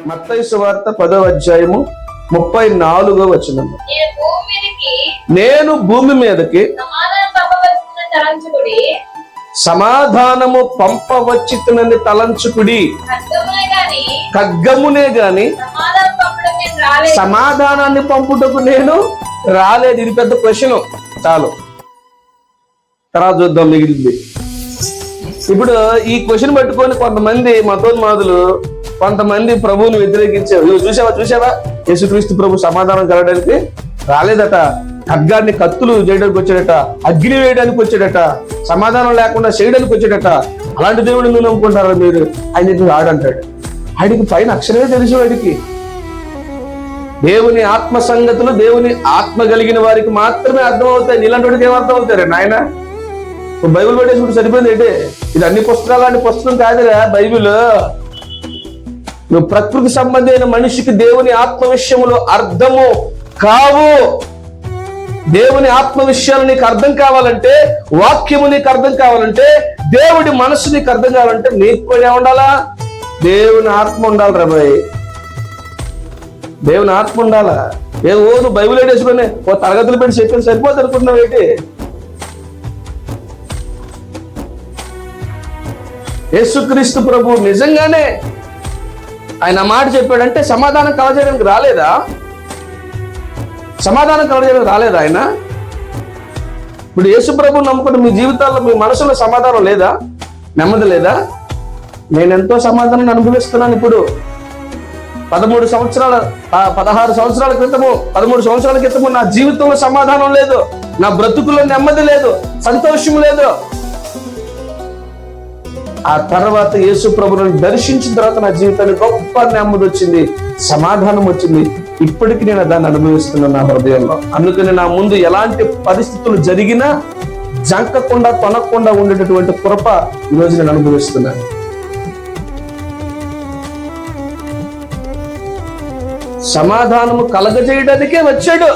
మత్తయి సువార్త 10వ అధ్యాయము 34వ వచనం. నేను భూమి మీదకి సమాధానము పంపవచ్చితునని తలంచుకుడి. ఖడ్గమునే గాని సమాధానాన్ని పంపుటకు నేను రాలేదు. ఇది పెద్ద క్వశ్చన్. చాలు, తర్వాత చూద్దాం మిగిలింది. ఇప్పుడు ఈ క్వశ్చన్ పట్టుకొని కొంతమంది మతోన్మాదులు, కొంతమంది ప్రభువుని వ్యతిరేకించారు. చూసావా యేసుక్రీస్తు ప్రభు సమాధానం కలగడానికి రాలేదట. ఖడ్గాన్ని కత్తులు చేయడానికి వచ్చాడట, అగ్ని వేయడానికి వచ్చాడట, సమాధానం లేకుండా చేయడానికి వచ్చాడట. అలాంటి దేవుడిని నువ్వు నమ్ముకుంటారా మీరు? ఆయన రాడంటాడు. ఆయనకి పైన అక్షరమే తెలుసు. వాడికి దేవుని ఆత్మ సంగతులు దేవుని ఆత్మ కలిగిన వారికి మాత్రమే అర్థమవుతాయి. నీలాంటి వాడికి ఏమర్థం అవుతారు నాయన? బైబిల్ పట్టేసి ఇప్పుడు సరిపోయింది ఏంటి? ఇది అన్ని పుస్తకాలు అన్ని పుస్తకం కాదురా బైబిల్. నువ్వు ప్రకృతి సంబంధమైన మనిషికి దేవుని ఆత్మ విషయములో అర్థము కావు. దేవుని ఆత్మ విషయాలు నీకు అర్థం కావాలంటే, వాక్యము నీకు అర్థం కావాలంటే, దేవుడి మనసు నీకు అర్థం కావాలంటే నీకు కూడా ఏముండాలా? దేవుని ఆత్మ ఉండాలి రా బాయ్. దేవుని ఆత్మ ఉండాలా? నువ్వు బైబిల్ వేసుకుని ఓ తరగతులు పెట్టి చెప్పి సరిపోతుంది అనుకుంటున్నావు ఏంటి? యేసుక్రీస్తు ప్రభు నిజంగానే ఆయన మాట చెప్పాడంటే సమాధానం కలగజేయడానికి రాలేదా? సమాధానం కలగజేయడానికి రాలేదా ఆయన? ఇప్పుడు యేసు ప్రభు నమ్ముకుంటే మీ జీవితాల్లో, మీ మనసులో సమాధానం లేదా? నెమ్మది లేదా? నేనెంతో సమాధానాన్ని అనుభవిస్తున్నాను. ఇప్పుడు 16 సంవత్సరాల క్రితము 13 సంవత్సరాల క్రితము నా జీవితంలో సమాధానం లేదు, నా బ్రతుకులో నెమ్మది లేదు, సంతోషం లేదు. ఆ తర్వాత యేసు ప్రభువుని దర్శించిన తర్వాత నా జీవితానికి గొప్ప నెమ్మది వచ్చింది, సమాధానం వచ్చింది. ఇప్పటికీ నేను దాన్ని అనుభవిస్తున్నాను నా హృదయంలో. అందుకని నా ముందు ఎలాంటి పరిస్థితులు జరిగినా జంకకుండా తొనకుండా ఉండేటటువంటి కృప ఈరోజు నేను అనుభవిస్తున్నాను. సమాధానము కలగజేయడానికే వచ్చాడు.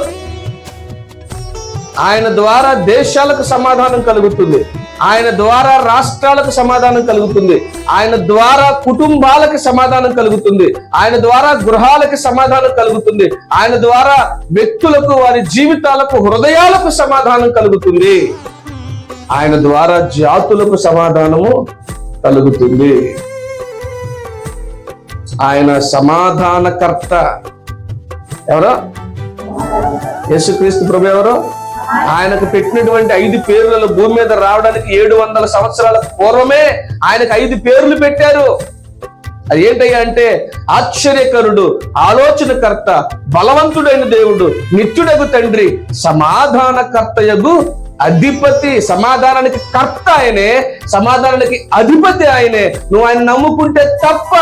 ఆయన ద్వారా దేశాలకు సమాధానం కలుగుతుంది, ఆయన ద్వారా రాష్ట్రాలకు సమాధానం కలుగుతుంది, ఆయన ద్వారా కుటుంబాలకు సమాధానం కలుగుతుంది, ఆయన ద్వారా గృహాలకు సమాధానం కలుగుతుంది, ఆయన ద్వారా వ్యక్తులకు, వారి జీవితాలకు, హృదయాలకు సమాధానం కలుగుతుంది, ఆయన ద్వారా జాతులకు సమాధానము కలుగుతుంది. ఆయన సమాధానకర్త. ఎవరో? యేసుక్రీస్తు ప్రభు ఎవరో? ఆయనకు పెట్టినటువంటి 5 పేర్లలో భూమి మీద రావడానికి 700 సంవత్సరాల పూర్వమే ఆయనకు 5 పేర్లు పెట్టారు. అది ఏంటయ్యా అంటే ఆశ్చర్యకరుడు, ఆలోచనకర్త, బలవంతుడైన దేవుడు, నిత్యుడగు తండ్రి, సమాధానకర్తయగు అధిపతి. సమాధానానికి కర్త ఆయనే, సమాధానానికి అధిపతి ఆయనే. నువ్వు ఆయన నమ్ముకుంటే తప్ప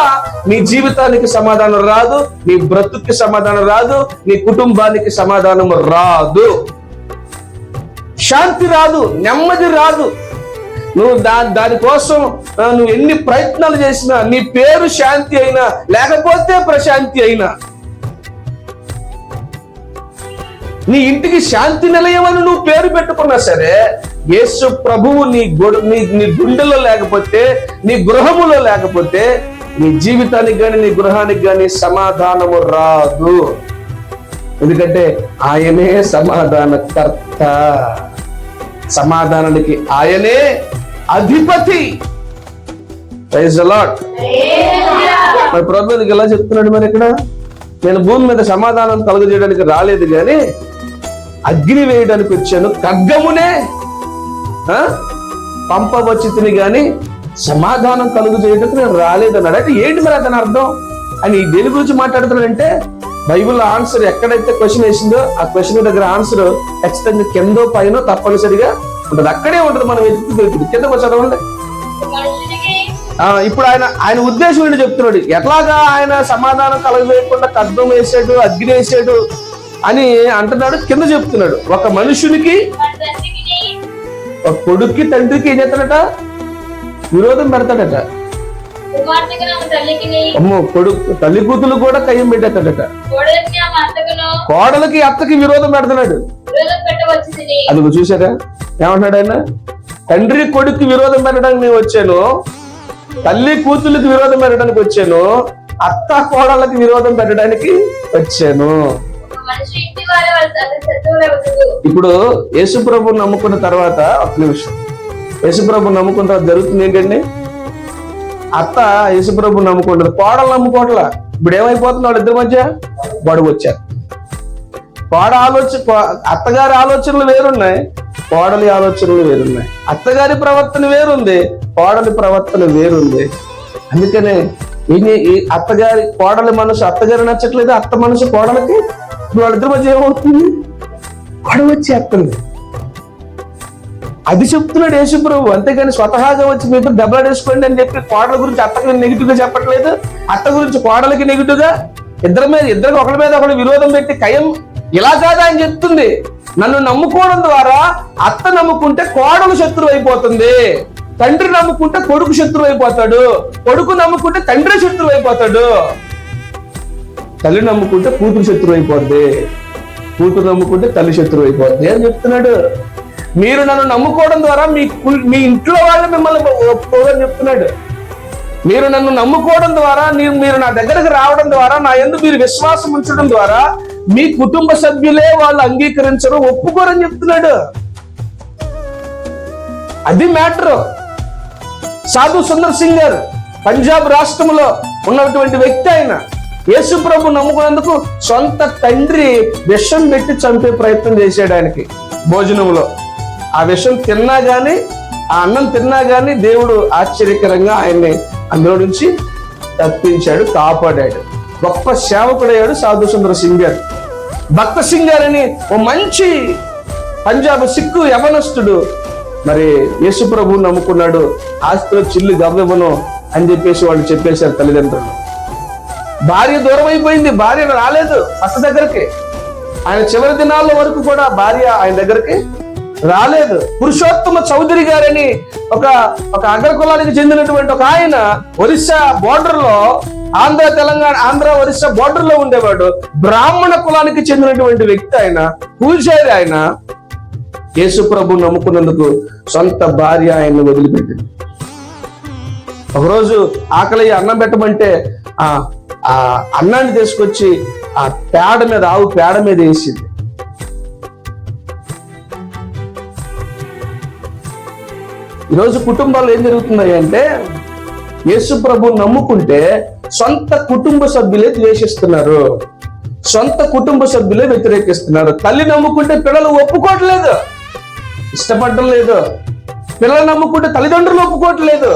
నీ జీవితానికి సమాధానం రాదు, నీ బ్రతుక్కి సమాధానం రాదు, నీ కుటుంబానికి సమాధానం రాదు, శాంతి రాదు, నెమ్మది రాదు. నువ్వు దానికోసం నువ్వు ఎన్ని ప్రయత్నాలు చేసినా, నీ పేరు శాంతి అయినా లేకపోతే ప్రశాంతి అయినా, నీ ఇంటికి శాంతి నిలయమని నువ్వు పేరు పెట్టుకున్నా సరే, యేసు ప్రభువు నీ గుండెలో లేకపోతే, నీ గృహములో లేకపోతే, నీ జీవితానికి గాని నీ గృహానికి గాని సమాధానము రాదు. ఎందుకంటే ఆయనే సమాధానకర్త, సమాధానానికి ఆయనే అధిపతి. Praise the lord. మరి ప్రభువుకి ఎలా చెప్తున్నాడు? మరి ఇక్కడ నేను భూమి మీద సమాధానం కలుగజేయడానికి రాలేదు కానీ అగ్ని వేయడానికి వచ్చాను, ఖడ్గమునే పంపవచ్చితిని గాని సమాధానం కలుగు చేయడానికి నేను రాలేదన్నాడు. అంటే ఏంటి మరి అతని అర్థం? అని దేని గురించి మాట్లాడుతున్నాడంటే, బైబిల్లో ఆన్సర్ ఎక్కడైతే క్వశ్చన్ వేసిందో ఆ క్వశ్చన్ దగ్గర ఆన్సర్ ఖచ్చితంగా కిందో పైన తప్పనిసరిగా ఉంటుంది. అక్కడే ఉంటుంది. మనం వెతుకుతుంది కిందకు చదవండి. ఇప్పుడు ఆయన ఉద్దేశం ఏంటి చెప్తున్నాడు. ఎట్లాగా ఆయన సమాధానం కలగజేయకుండా ఖడ్గం వేసాడు, అగ్ని వేసాడు అని అంటున్నాడు. కింద చెప్తున్నాడు, ఒక మనుషునికి, ఒక కొడుక్కి తండ్రికి ఏం చేస్తాడట? విరోధం పెడతాడట. అమ్మో, కొడుకు తల్లి కూతులు కూడా కయ్యం పెట్టేస్తాడట. కోడలకి అత్తకి విరోధం పెడుతున్నాడు. అది చూసారా ఏమంటున్నాడు ఆయన? తండ్రి కొడుకు విరోధం పెట్టడానికి నేను వచ్చాను, తల్లి కూతుళ్ళకి విరోధం పెట్టడానికి వచ్చాను, అత్త కోడళ్ళకి విరోధం పెట్టడానికి వచ్చాను. ఇప్పుడు యేసుప్రభు నమ్ముకున్న తర్వాత ఒక నిమిషం, యేసుప్రభు నమ్ముకున్న తర్వాత జరుగుతుంది ఏంటండి? అత్త యేసుప్రభు నమ్ముకుంటారు, కోడలు నమ్ముకోవట్లా. ఇప్పుడు ఏమైపోతుంది? వాళ్ళిద్దరి మధ్య గొడవ వచ్చారు. అత్తగారి ఆలోచనలు వేరున్నాయి, కోడలి ఆలోచనలు వేరున్నాయి. అత్తగారి ప్రవర్తన వేరుంది, కోడలి ప్రవర్తన వేరుంది. అందుకనే అత్తగారి కోడలి మనసు అత్తగారి నచ్చట్లేదు, అత్త మనసు కోడలికి. ఇప్పుడు వాళ్ళిద్దరి మధ్య ఏమవుతుంది? గొడవ వచ్చేస్తుంది. అది చెప్తున్నాడు యేసుప్రభు. అంతేగాని స్వతహాగా వచ్చి మీతో దెబ్బలాడేసుకోండి అని చెప్పి కోడల గురించి అత్తకి నెగిటివ్ గా చెప్పట్లేదు, అత్త గురించి కోడలికి నెగిటివ్ గా. ఇద్దరికి ఒకరి మీద ఒకటి విరోధం పెట్టి కయం ఇలా కాదా అని చెప్తుంది. నన్ను నమ్ముకోవడం ద్వారా అత్త నమ్ముకుంటే కోడలు శత్రువు అయిపోతుంది, తండ్రి నమ్ముకుంటే కొడుకు శత్రువు అయిపోతాడు, కొడుకు నమ్ముకుంటే తండ్రి శత్రువు అయిపోతాడు, తల్లి నమ్ముకుంటే కూతురు శత్రువు అయిపోద్ది, కూతురు నమ్ముకుంటే తల్లి శత్రువు అయిపోద్ది అని చెప్తున్నాడు. మీరు నన్ను నమ్ముకోవడం ద్వారా మీ ఇంట్లో వాళ్ళు మిమ్మల్ని ఒప్పుకోదని చెప్తున్నాడు. మీరు నన్ను నమ్ముకోవడం ద్వారా, మీరు నా దగ్గరకు రావడం ద్వారా, నా యందు మీరు విశ్వాసం ఉంచడం ద్వారా మీ కుటుంబ సభ్యులే వాళ్ళు అంగీకరించరు, ఒప్పుకోరని చెప్తున్నాడు. అది మ్యాటర్. సాధు సుందర్ సింగ్ గారు పంజాబ్ రాష్ట్రంలో ఉన్నటువంటి వ్యక్తి. ఆయన యేసుప్రభు నమ్ముకున్నందుకు సొంత తండ్రి విషం పెట్టి చంపే ప్రయత్నం చేశాడు ఆయనకి భోజనంలో. ఆ విషం తిన్నా గాని, ఆ అన్నం తిన్నా గాని దేవుడు ఆశ్చర్యకరంగా ఆయన్ని అందులో నుంచి తప్పించాడు, కాపాడాడు. గొప్ప సేవకుడయ్యాడు సాధు సుందర్ సింగ్ గారు. భక్త సింగ్ గారు అని ఓ మంచి పంజాబ్ సిక్కు యవనస్తుడు మరి యేసుప్రభు నమ్ముకున్నాడు. ఆస్తిలో చిల్లు గవ్వను అని చెప్పేసి వాళ్ళు చెప్పేశారు తల్లిదండ్రులు. భార్య దూరం అయిపోయింది, భార్య రాలేదు భర్త దగ్గరికి. ఆయన చివరి దినాల వరకు కూడా భార్య ఆయన దగ్గరికి రాలేదు. పురుషోత్తమ చౌదరి గారని ఒక అగ్ర కులానికి చెందినటువంటి ఒక ఆయన ఒరిస్సా బోర్డర్ లో, ఆంధ్ర ఒరిస్సా బోర్డర్ లో ఉండేవాడు. బ్రాహ్మణ కులానికి చెందినటువంటి వ్యక్తి ఆయన, పూజారి ఆయన. యేసుప్రభు నమ్ముకున్నందుకు సొంత భార్య ఆయన్ని వదిలిపెట్టింది. ఒకరోజు ఆకలి అన్నం పెట్టమంటే ఆ అన్నాన్ని తీసుకొచ్చి ఆ పేడ మీద, ఆవు పేడ మీద వేసింది. ఈరోజు కుటుంబాల్లో ఏం జరుగుతున్నాయి అంటే, యేసుప్రభు నమ్ముకుంటే సొంత కుటుంబ సభ్యులే ద్వేషిస్తున్నారు, సొంత కుటుంబ సభ్యులే వ్యతిరేకిస్తున్నారు. తల్లి నమ్ముకుంటే పిల్లలు ఒప్పుకోవట్లేదు, ఇష్టపడడం లేదు. పిల్లలు నమ్ముకుంటే తల్లిదండ్రులు ఒప్పుకోవట్లేదు,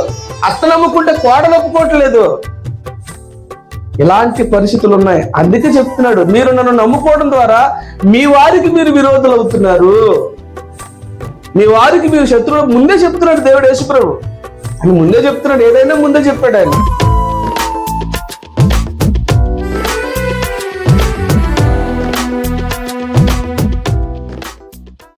అత్త నమ్ముకుంటే కోడలు ఒప్పుకోవట్లేదు. ఇలాంటి పరిస్థితులు ఉన్నాయి. అందుకే చెప్తున్నాడు, మీరు నన్ను నమ్ముకోవడం ద్వారా మీ వారికి మీరు విరోధులు అవుతున్నారు, మీ వారికి మీరు శత్రువులు. ముందే చెప్తున్నాడు దేవుడు యేసుప్రభు అని, ముందే చెప్తున్నాడు. ఏదైనా ముందే చెప్పాడు ఆయన.